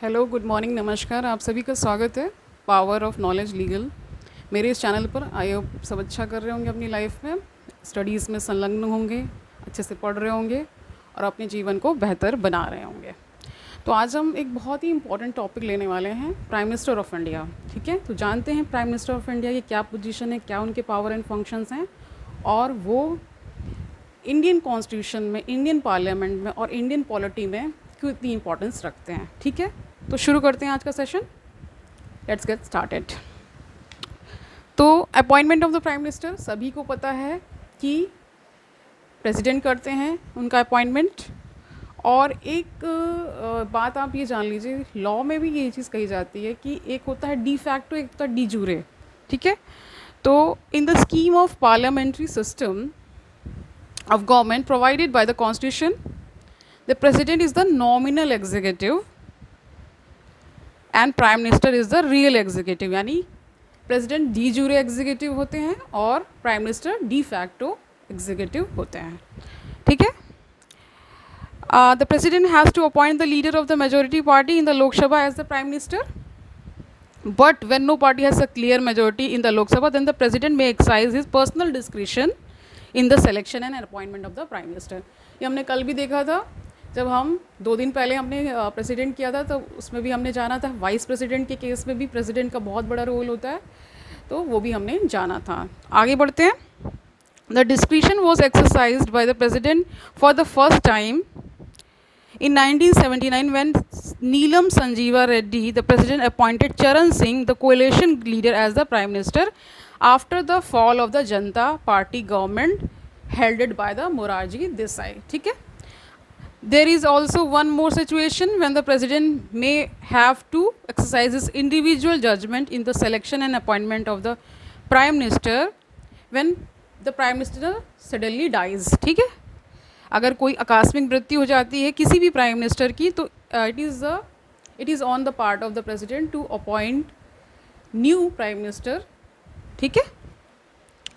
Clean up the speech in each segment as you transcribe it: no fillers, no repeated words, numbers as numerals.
Hello, good morning, नमस्कार। आप सभी का स्वागत है पावर ऑफ नॉलेज लीगल मेरे इस चैनल पर। आई होप सब अच्छा कर रहे होंगे अपनी लाइफ में, स्टडीज़ में संलग्न होंगे, अच्छे से पढ़ रहे होंगे और अपने जीवन को बेहतर बना रहे होंगे। तो आज हम एक बहुत ही इंपॉर्टेंट टॉपिक लेने वाले हैं, प्राइम मिनिस्टर ऑफ इंडिया। ठीक है, तो जानते हैं प्राइम मिनिस्टर ऑफ इंडिया की क्या पोजीशन है, क्या उनके पावर एंड फंक्शंस हैं और वो इंडियन कॉन्स्टिट्यूशन में, इंडियन पार्लियामेंट में और इंडियन पॉलिटी में क्यों इतनी इंपॉर्टेंस रखते हैं। ठीक है, तो शुरू करते हैं आज का सेशन। Let's get started. तो appointment of the prime minister सभी को पता है कि प्रेसिडेंट करते हैं उनका अपॉइंटमेंट। और एक बात आप ये जान लीजिए, लॉ में भी ये चीज़ कही जाती है कि एक होता है डी फैक्टो, एक होता है डी जूरे। ठीक है, तो in the scheme of parliamentary system of government provided by the constitution, the president is the nominal executive and prime minister is the real executive। यानी प्रेसिडेंट डी जूरे एग्जीक्यूटिव होते हैं और prime minister de facto executive होते हैं। ठीक है, the president has to appoint the leader of the majority party in the Lok Sabha as the prime minister, but when no party has a clear majority in the Lok Sabha, then the president may exercise his personal discretion in the selection and appointment of the prime minister. ये हमने कल भी देखा था, जब हम 2 दिन पहले हमने प्रेसिडेंट किया था, तो उसमें भी हमने जाना था वाइस प्रेसिडेंट के केस में भी प्रेसिडेंट का बहुत बड़ा रोल होता है, तो वो भी हमने जाना था। आगे बढ़ते हैं। The discretion was exercised by the president for the first time in 1979 when Neelam Sanjeeva Reddy, the president, appointed Charan Singh, the coalition leader, as the prime minister after the fall of the Janata Party government headed by the Morarji Desai। ठीक है, there is also one more situation when the president may have to exercise his individual judgment in the selection and appointment of the prime minister when the prime minister suddenly dies। ठीक है, अगर कोई आकस्मिक मृत्यु हो जाती है किसी भी प्राइम मिनिस्टर की, तो it is on the part of the president to appoint new prime minister. ठीक है,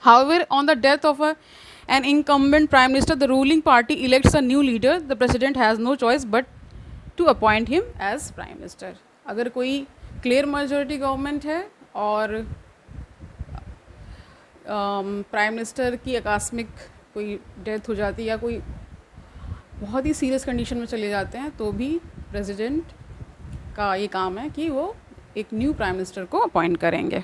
however on the death of an incumbent prime minister the ruling party elects a new leader, the president has no choice but to appoint him as prime minister. अगर कोई clear majority government है और prime minister की आकस्मिक कोई death हो जाती है या कोई बहुत ही सीरियस कंडीशन में चले जाते हैं, तो भी प्रेसिडेंट का ये काम है कि वो एक न्यू प्राइम मिनिस्टर को अपॉइंट करेंगे।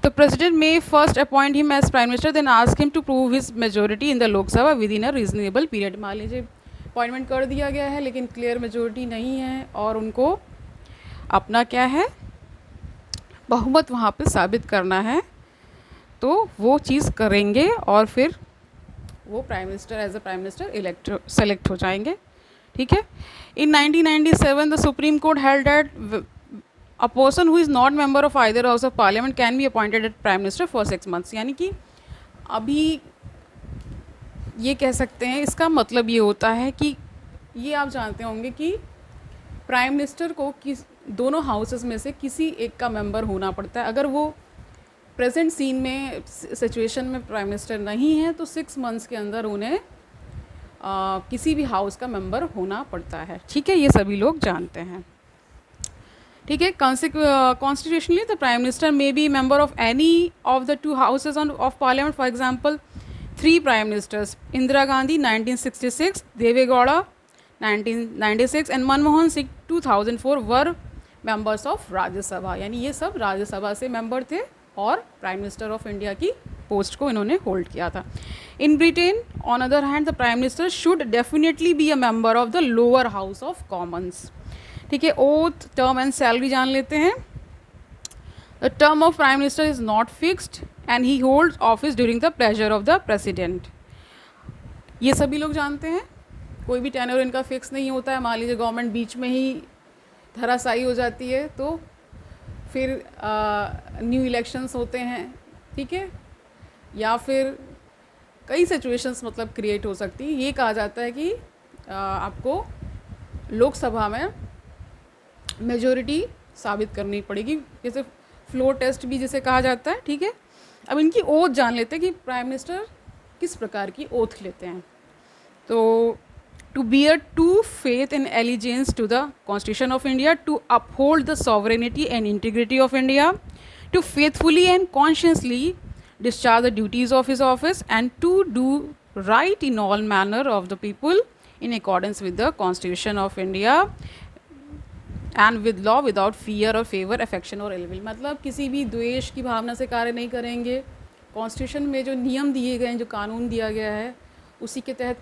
तो president may first appoint him as prime minister, then ask him to prove his majority in the Lok Sabha within a reasonable period. मान लीजिए अपॉइंटमेंट कर दिया गया है लेकिन क्लियर मेजोरिटी नहीं है और उनको अपना क्या है, बहुमत वहाँ पे साबित करना है, तो वो चीज़ करेंगे और फिर वो prime minister as a prime minister select हो जाएंगे। ठीक है, in 1997 the supreme court held that a person who is not member of either house of parliament can be appointed at prime minister for 6 months। यानी कि अभी ये कह सकते हैं, इसका मतलब ये होता है कि ये आप जानते होंगे कि प्राइम मिनिस्टर को दोनों हाउसेस में से किसी एक का मेंबर होना पड़ता है। अगर वो प्रेजेंट सीन में सिचुएशन में प्राइम मिनिस्टर नहीं है तो 6 months के अंदर उन्हें किसी भी हाउस का मेंबर होना पड़ता है। ठीक है, ये सभी लोग जानते हैं। ठीक है, constitutionally the prime minister may be member of any of the 2 houses of parliament. For example 3 prime ministers, Indira Gandhi 1966, देवे Gowda 1996 and Manmohan Singh 2004 were members of Rajya Sabha. यानी ये सब राज्यसभा से मेंबर थे और प्राइम मिनिस्टर ऑफ इंडिया की पोस्ट को इन्होंने होल्ड किया था। In Britain on other hand the prime minister should definitely be a member of the lower house of Commons. ठीक है, ओथ, टर्म एंड सैलरी जान लेते हैं। The term of prime minister is not fixed and he holds office during the pleasure of the president. ये सभी लोग जानते हैं, कोई भी टेन्योर इनका फिक्स नहीं होता है। मान लीजिए गवर्नमेंट बीच में ही धराशायी हो जाती है तो फिर न्यू इलेक्शंस होते हैं। ठीक है, या फिर कई सिचुएशंस मतलब क्रिएट हो सकती है। ये कहा जाता है कि आपको लोकसभा में मेजॉरिटी साबित करनी पड़ेगी, जैसे फ्लोर टेस्ट भी जिसे कहा जाता है। ठीक है, अब इनकी ओथ जान लेते हैं कि प्राइम मिनिस्टर किस प्रकार की ओथ लेते हैं। तो to bear true faith and allegiance to the Constitution of India, to uphold the sovereignty and integrity of India, to faithfully and conscientiously discharge the duties of his office, and to do right in all manner of the people in accordance with the Constitution of India and with law without fear और favour affection और ill will. मतलब किसी भी द्वेष की भावना से कार्य नहीं करेंगे, कॉन्स्टिट्यूशन में जो नियम दिए गए हैं, जो कानून दिया गया है उसी के तहत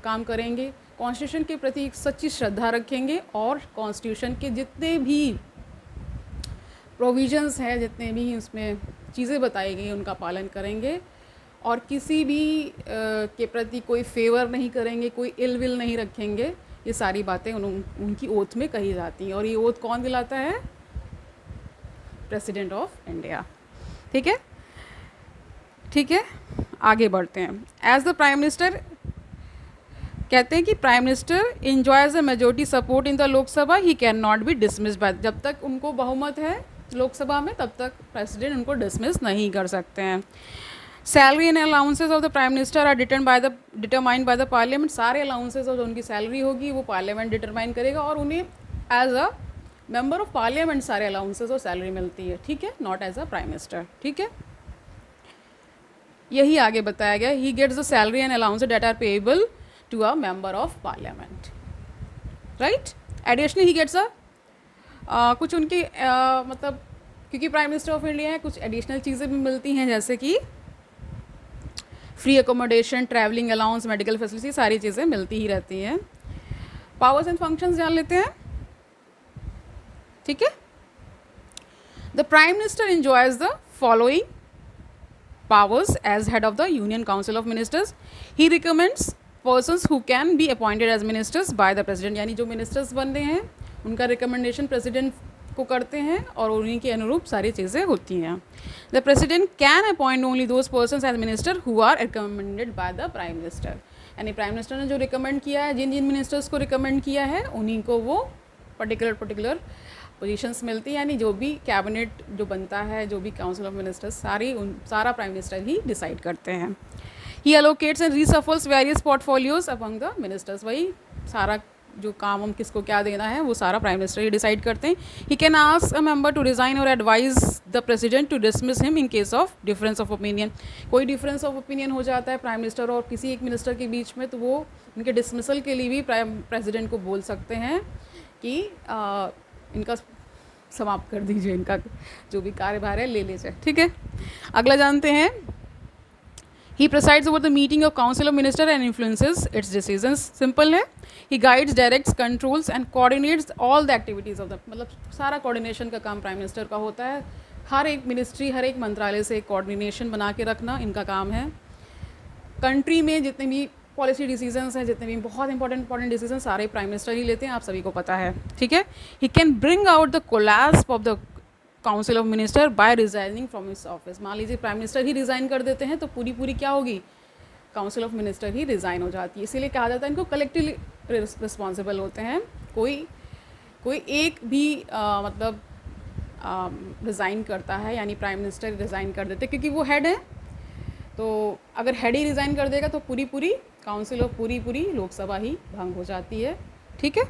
काम करेंगे, कॉन्स्टिट्यूशन के प्रति एक सच्ची श्रद्धा रखेंगे और कॉन्स्टिट्यूशन के जितने भी प्रोविजंस हैं, जितने भी उसमें चीज़ें बताई गई उनका पालन करेंगे और किसी भी के प्रति कोई फेवर नहीं करेंगे, कोई इल विल नहीं रखेंगे। ये सारी बातें उनकी ओथ में कही जाती हैं और ये ओथ कौन दिलाता है? President of India. ठीक है, ठीक है, आगे बढ़ते हैं। एज द प्राइम मिनिस्टर, कहते हैं कि prime minister enjoys the majority support in the Lok Sabha, he can not be dismissed by, जब तक उनको बहुमत है लोकसभा में तब तक प्रेसिडेंट उनको डिसमिस नहीं कर सकते हैं। Salary and allowances of the prime minister are determined by the parliament, सारे अलाउंसेज और जो उनकी सैलरी होगी वो पार्लियामेंट डिटरमाइन करेगा और उन्हें as a member of parliament सारे अलाउंसेज और सैलरी मिलती है। ठीक है, not as a prime minister. ठीक है, यही आगे बताया गया। He gets the salary and allowances that are payable to a member of parliament, right. Additionally he gets कुछ उनके मतलब क्योंकि प्राइम मिनिस्टर ऑफ इंडिया है, कुछ एडिशनल चीज़ें भी मिलती हैं जैसे कि free accommodation, travelling allowance, medical facility, सारी चीज़ें मिलती ही रहती हैं। पावर्स एंड फंक्शंस जान लेते हैं। ठीक है, the prime minister enjoys the following powers as head of the Union Council of Ministers. He recommends persons who can be appointed as ministers by the president, यानी जो मिनिस्टर्स बन रहे हैं उनका रिकमेंडेशन प्रेसिडेंट को करते हैं और उन्हीं के अनुरूप सारी चीज़ें होती हैं। The president can appoint only those persons as minister who are recommended by the prime minister, यानी प्राइम मिनिस्टर ने जो रिकमेंड किया है, जिन जिन मिनिस्टर्स को रिकमेंड किया है उन्हीं को वो पर्टिकुलर पोजीशंस मिलती हैं, यानी जो भी कैबिनेट जो बनता है, जो भी काउंसिल ऑफ मिनिस्टर्स सारा प्राइम मिनिस्टर ही डिसाइड करते हैं। He allocates and reshuffles various portfolios among the ministers, वही सारा जो काम हम किसको क्या देना है वो सारा प्राइम मिनिस्टर ही डिसाइड करते हैं। He can ask a member to resign और advise the president to dismiss him in case of difference of opinion. कोई डिफरेंस ऑफ ओपिनियन हो जाता है प्राइम मिनिस्टर और किसी एक मिनिस्टर के बीच में, तो वो उनके डिसमिसल के लिए भी प्रेसिडेंट को बोल सकते हैं कि इनका समाप्त कर दीजिए, इनका जो भी कार्यभार है ले लीजिए। ठीक है, अगला जानते हैं। He presides over the meeting of council of minister and influences its decisions. Simple है। He guides, directs, controls and coordinates all the activities of the, मतलब सारा कोऑर्डिनेशन का काम प्राइम मिनिस्टर का होता है। हर एक मिनिस्ट्री, हर एक मंत्रालय से एक कोऑर्डिनेशन बना के रखना इनका काम है। कंट्री में जितने भी पॉलिसी डिसीजंस हैं, जितने भी बहुत इंपॉर्टेंट डिसीजन सारे प्राइम मिनिस्टर ही लेते हैं, आप सभी को पता है। ठीक है, he can bring out the collapse of the council of minister by resigning from his office. मान लीजिए प्राइम मिनिस्टर ही रिज़ाइन कर देते हैं तो पूरी क्या होगी, council of minister he resign हो जाती है। इसीलिए कहा जाता है इनको कलेक्टिवली रिस्पॉन्सिबल होते हैं। कोई एक भी मतलब रिज़ाइन करता है, यानी प्राइम मिनिस्टर रिज़ाइन कर देते क्योंकि वो हेड है, तो अगर हेड ही रिज़ाइन कर देगा तो पूरी काउंसिल और पूरी लोकसभा ही भंग हो जाती है। ठीक है,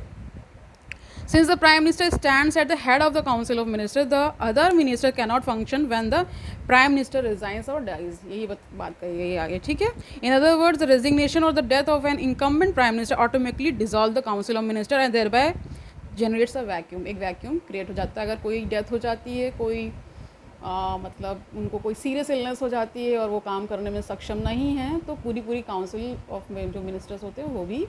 since the prime minister stands at the head of the council of minister, the other minister can not function when the prime minister resigns और डाइज। यही बात कही गई आगे। ठीक है, in other words, the resignation और the death of an incumbent prime minister automatically dissolve the council of minister and thereby generates a vacuum. एक वैक्यूम क्रिएट हो जाता है। अगर कोई डेथ हो जाती है, कोई मतलब उनको कोई सीरियस इलनेस हो जाती है और वो काम करने में सक्षम नहीं है, तो पूरी काउंसिल ऑफ जो मिनिस्टर्स होते हैं वो भी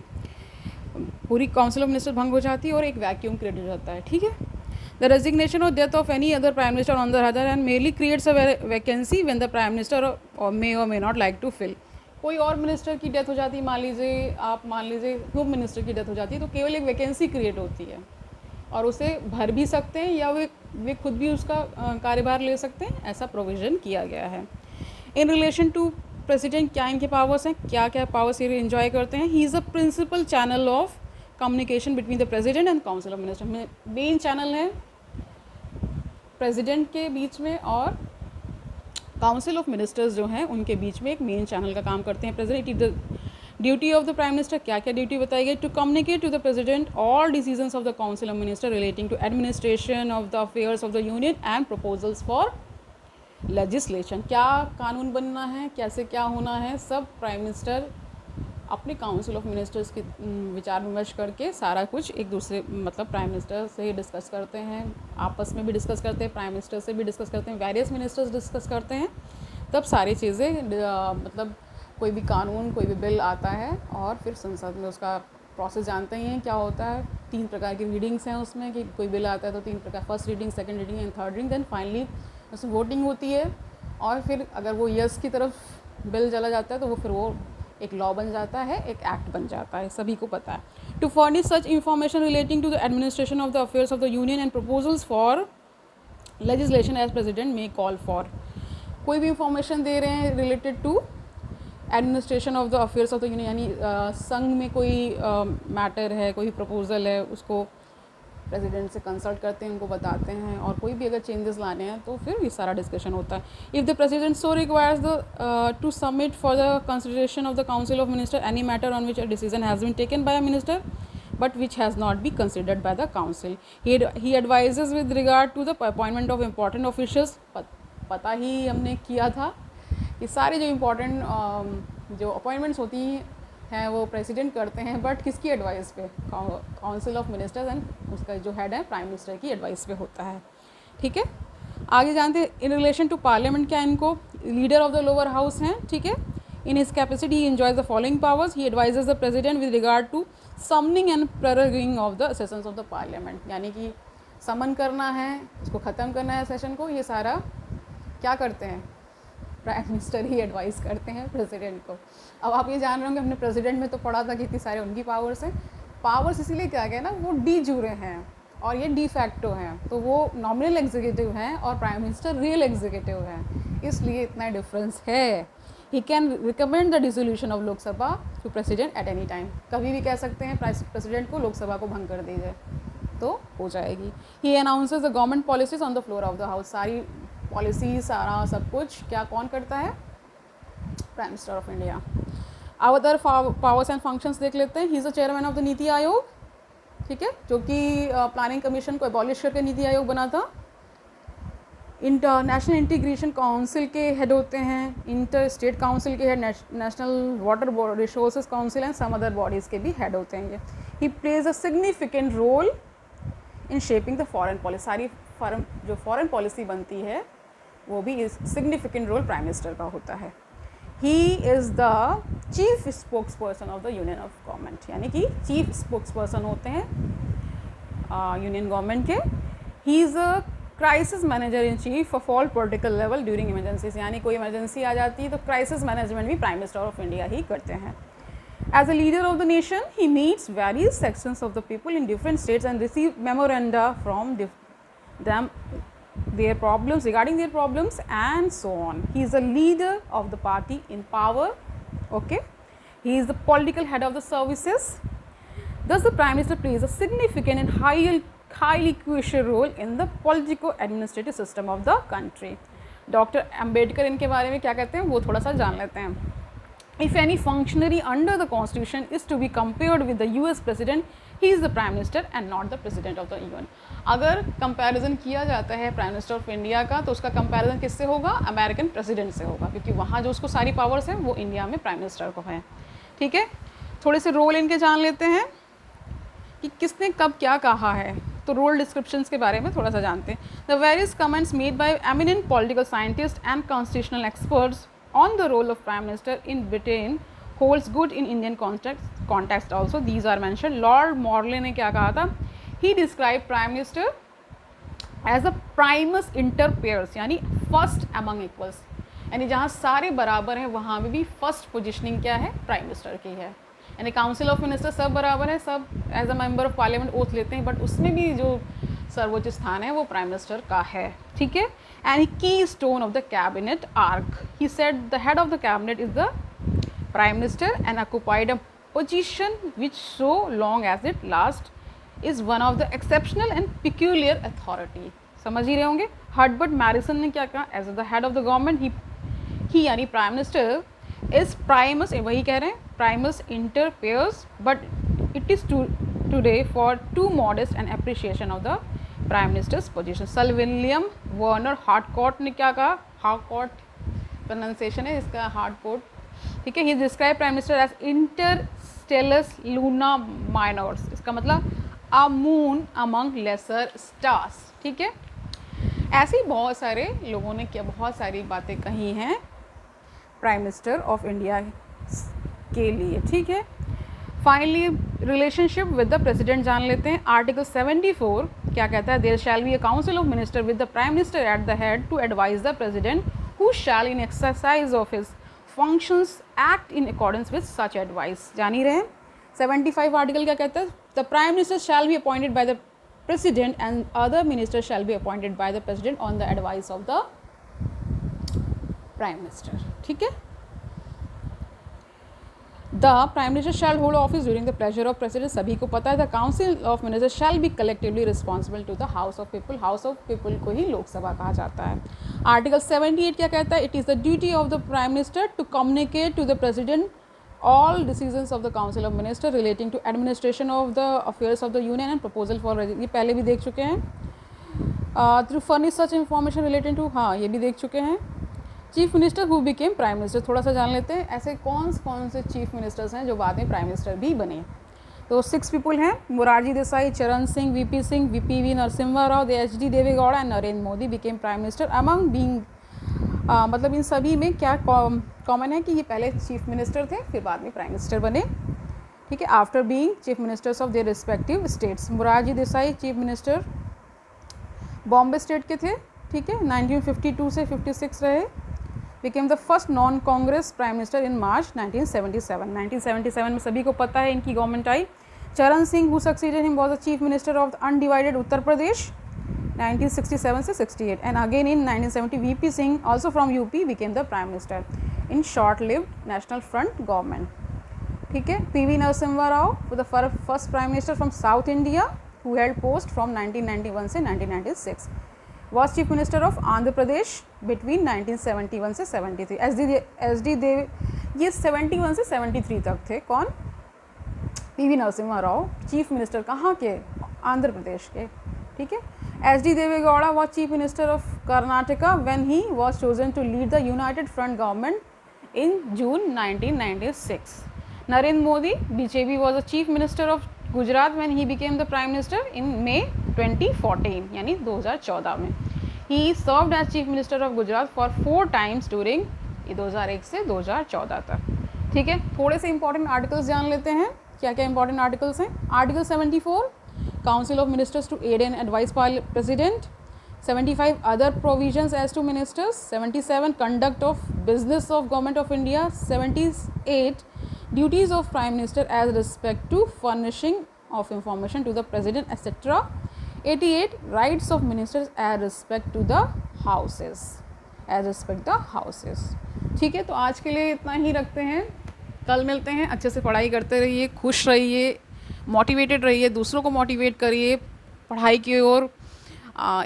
पूरी काउंसिल ऑफ मिनिस्टर भंग हो जाती है और एक वैक्यूम क्रिएट हो जाता है। ठीक है, द रेजिग्नेशन और death of any other prime minister on the other hand merely creates a vacancy when the prime minister और may not like to fill. कोई और मिनिस्टर की डेथ हो जाती है, मान लीजिए होम मिनिस्टर की डेथ हो जाती है, तो केवल एक वैकेंसी क्रिएट होती है और उसे भर भी सकते हैं या वे खुद भी उसका कार्यभार ले सकते हैं, ऐसा प्रोविज़न किया गया है। इन रिलेशन टू प्रेसिडेंट क्या इनके पावर्स हैं, क्या पावर्स ये एंजॉय करते हैं। He is a principal channel of communication between the president and council of minister. Main channel है प्रेसिडेंट के बीच में और काउंसिल ऑफ मिनिस्टर्स जो हैं उनके बीच में एक मेन चैनल का काम करते हैं president. Duty of the prime minister, क्या क्या ड्यूटी बताई गई? To communicate to the president all decisions of the council of minister relating to administration of the affairs of the union and proposals for legislation. क्या कानून बनना है, कैसे क्या होना है, सब प्राइम मिनिस्टर अपने काउंसिल ऑफ मिनिस्टर्स की विचार विमर्श करके सारा कुछ एक दूसरे मतलब प्राइम मिनिस्टर से ही डिस्कस करते हैं, आपस में भी डिस्कस करते हैं, प्राइम मिनिस्टर से भी डिस्कस करते हैं, वेरियस मिनिस्टर्स डिस्कस करते हैं, तब सारी चीज़ें मतलब कोई भी कानून कोई भी बिल आता है और फिर संसद में उसका प्रोसेस जानते ही हैं क्या होता है। 3 प्रकार की रीडिंग्स हैं उसमें कि कोई बिल आता है तो 3 प्रकार, first reading, second reading and third reading, then finally उसमें वोटिंग होती है और फिर अगर वो यस की तरफ बिल चला जाता है तो वो फिर वो एक लॉ बन जाता है, एक एक्ट बन जाता है, सभी को पता है। To furnish such information relating to the administration of the affairs of the union and proposals for legislation as president may call for. कोई भी इंफॉर्मेशन दे रहे हैं related to administration of the affairs of the union, यानी संघ में कोई matter है, कोई प्रपोजल है, उसको प्रेसिडेंट से कंसल्ट करते हैं, उनको बताते हैं, और कोई भी अगर चेंजेस लाने हैं तो फिर ये सारा डिस्कशन होता है। If the president so requires the to submit for the consideration of the council of minister any matter on which a decision has been taken by a minister but which has not been considered by the council. He advises with regard to the appointment of important officials. पता ही हमने किया था कि सारे जो important जो appointments होती हैं वो प्रेसिडेंट करते हैं, बट किसकी एडवाइस पे? काउंसिल ऑफ मिनिस्टर्स एंड उसका जो हेड है प्राइम मिनिस्टर की एडवाइस पे होता है। ठीक है, आगे जानते हैं इन रिलेशन टू पार्लियामेंट क्या इनको leader of the lower house हैं। ठीक है, in his capacity he enjoys the following powers. He advises the president with regard to summoning and proroguing of the sessions of the parliament, यानी कि समन करना है, उसको ख़त्म करना है सेशन को, ये सारा क्या करते हैं? प्राइम मिनिस्टर ही एडवाइस करते हैं प्रेसिडेंट को। अब आप ये जान रहे होंगे, हमने प्रेसिडेंट में तो पढ़ा था कि इतनी सारे उनकी पावर्स हैं। पावर्स इसीलिए क्या गया ना, वो डी जुरे हैं और ये डी फैक्टो हैं, तो वो नॉमिनल एग्जीक्यूटिव हैं और प्राइम मिनिस्टर रियल एग्जीक्यूटिव हैं, इसलिए इतना डिफरेंस है। He can recommend the dissolution of Lok Sabha to president at any time, कभी भी कह सकते हैं प्रेसिडेंट को लोकसभा को भंग कर दीजिए तो हो जाएगी। He announces the government policies on the floor of the house, सारी पॉलिसी सारा सब कुछ क्या कौन करता है? Prime minister of India. Other powers and functions देख लेते हैं। He is the chairman of the NITI Aayog, ठीक है, जो कि प्लानिंग कमीशन को एबॉलिश करके नीति आयोग बना था। इंटरनेशनल इंटीग्रेशन काउंसिल के हेड होते हैं, इंटर स्टेट काउंसिल के head, national water resources council and some other bodies के भी हेड होते हैं ये। He plays a significant role in shaping the foreign policy, सारी जो फॉरेन पॉलिसी बनती है वो भी इस सिग्निफिकेंट रोल प्राइम मिनिस्टर का होता है। ही is the chief spokes person of the union of government, यानी कि चीफ स्पोक्स पर्सन होते हैं यूनियन गवर्नमेंट के। ही is a crisis manager in chief of all political level during emergencies, यानी कोई इमरजेंसी आ जाती है तो क्राइसिस मैनेजमेंट भी प्राइम मिनिस्टर ऑफ इंडिया ही करते हैं। As a leader of the nation, he meets various sections of the people in different states and receive memoranda from them, their problems, regarding their problems and so on. He is a leader of the party in power, okay. He is the political head of the services. Thus the Prime Minister plays a significant and highly crucial role in the politico-administrative system of the country. Dr. Ambedkar इनके बारे में क्या कहते हैं वो थोड़ा सा जान लेते हैं। If any functionary under the Constitution is to be compared with the US President, he is the Prime Minister and not the President of the UN. अगर कंपैरिजन किया जाता है प्राइम मिनिस्टर ऑफ इंडिया का तो उसका comparison किससे होगा? American president से होगा, क्योंकि वहाँ जो उसको सारी पावर्स हैं वो इंडिया में प्राइम मिनिस्टर को है। ठीक है, थोड़े से रोल इनके जान लेते हैं कि किसने कब क्या कहा है, तो रोल डिस्क्रिप्शंस के बारे में थोड़ा सा जानते हैं। The various comments made by eminent political scientist and constitutional experts on the role of Prime Minister in Britain holds good in Indian context also. These are mentioned. Lord Morley ने क्या कहा था? He described Prime Minister as a primus inter pares, यानी first among equals, यानी जहाँ सारे बराबर हैं वहाँ भी फर्स्ट पोजिशनिंग क्या है? प्राइम मिनिस्टर की है। यानी काउंसिल ऑफ मिनिस्टर सब बराबर है, सब as a member of parliament oath लेते हैं, बट उसमें भी जो सर्वोच्च स्थान है वो प्राइम मिनिस्टर का है। ठीक है, and keystone of the cabinet arch, he said the head of the cabinet is the prime minister and occupied a position which so long as it last is one of the exceptional and peculiar authority. समझ ही रहे होंगे। Herbert Morrison ने क्या कहा? As the head of the government he यानी prime minister is primus, वही कह रहे हैं, primus inter pares but it is today for to modest and appreciation of the prime minister's position. Sir William Vernon Harcourt ने क्या कहा, hard court pronunciation है इसका, हार्डकोर्ट, ठीक है। He describe prime minister as inter stellas luna minores, इसका मतलब a moon among lesser stars, ठीक है। ऐसे ही बहुत सारे लोगों ने क्या बहुत सारी बातें कही हैं प्राइम मिनिस्टर ऑफ इंडिया के लिए, ठीक है। Finally relationship with the president जान लेते हैं। आर्टिकल 74 क्या कहता है, there shall be a council of minister with the prime minister at the head to advise the president who shall in exercise of his functions act in accordance with such advice. जान ही रहे हैं 75 article क्या कहता है, the prime minister shall be appointed by the president and other ministers shall be appointed by the president on the advice of the prime minister, ठीक है। The prime minister shall hold office during the pleasure of president, सभी को पता है। The council of ministers shall be collectively responsible to the house of people, house of people को ही लोकसभा कहा जाता है। आर्टिकल 78 क्या कहता है, it is the duty of the prime minister to communicate to the president all decisions of the council of ministers relating to administration of the affairs of the union and proposal for, ये पहले भी देख चुके हैं। through furnish such information relating to, हाँ ये भी देख चुके हैं। Chief minister who became prime minister, थोड़ा सा जान लेते हैं ऐसे कौन से चीफ मिनिस्टर्स हैं जो बाद में प्राइम मिनिस्टर भी बने। तो 6 पीपल हैं, Morarji Desai, Charan Singh, VP Singh, V Narasimha Rao, HD. Deve Gowda and Narendra Modi became prime minister among being, मतलब इन सभी में क्या कॉमन है कि ये पहले चीफ मिनिस्टर थे फिर बाद में प्राइम मिनिस्टर बने, ठीक है। After being chief ministers of their respective states, Morarji Desai chief minister Bombay state के थे, ठीक है, 1952 से 56 रहे। Became the first non Congress prime minister in March 1977। 1977 में सभी को पता है इनकी गवर्नमेंट आई। Charan Singh who succeeded him was the chief minister of the undivided Uttar Pradesh 1967 से 68 and again in 1970 VP Singh also from UP became the prime minister in short-lived National Front government, ठीक है। PV Narasimha Rao for the first prime minister from South India who held post from 1991 से 1996 was chief minister of Andhra Pradesh between 1971 से 73। SD देव ये 71 से 73 तक थे। कौन, PV Narasimha Rao chief minister कहाँ के, आंध्र प्रदेश के, ठीक है। HD. Deve Gowda was chief minister of Karnataka when he was chosen to lead the United Front government in June 1996. Narendra Modi BJP was the chief minister of Gujarat when he became the prime minister in May 2014 यानी 2014 में। He served as chief minister of Gujarat for 4 times during 2001 से 2014 तक, ठीक है। थोड़े से important articles जान लेते हैं, क्या क्या इंपॉर्टेंट आर्टिकल्स हैं। Article 74 Council of Ministers to aid and advise President, 75 other provisions as to ministers, 77 conduct of business of Government of India, 78 duties of Prime Minister as respect to furnishing of information to the President etc, 88 rights of ministers as respect to the houses, as respect the houses, ठीक है। तो आज के लिए इतना ही रखते हैं, कल मिलते हैं। अच्छे से पढ़ाई करते रहिए, खुश रहिए, मोटिवेटेड रहिए, दूसरों को मोटिवेट करिए पढ़ाई की ओर,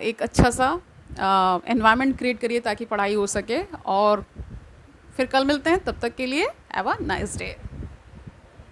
एक अच्छा सा एनवायरनमेंट क्रिएट करिए ताकि पढ़ाई हो सके। और फिर कल मिलते हैं, तब तक के लिए हैव अ नाइस डे।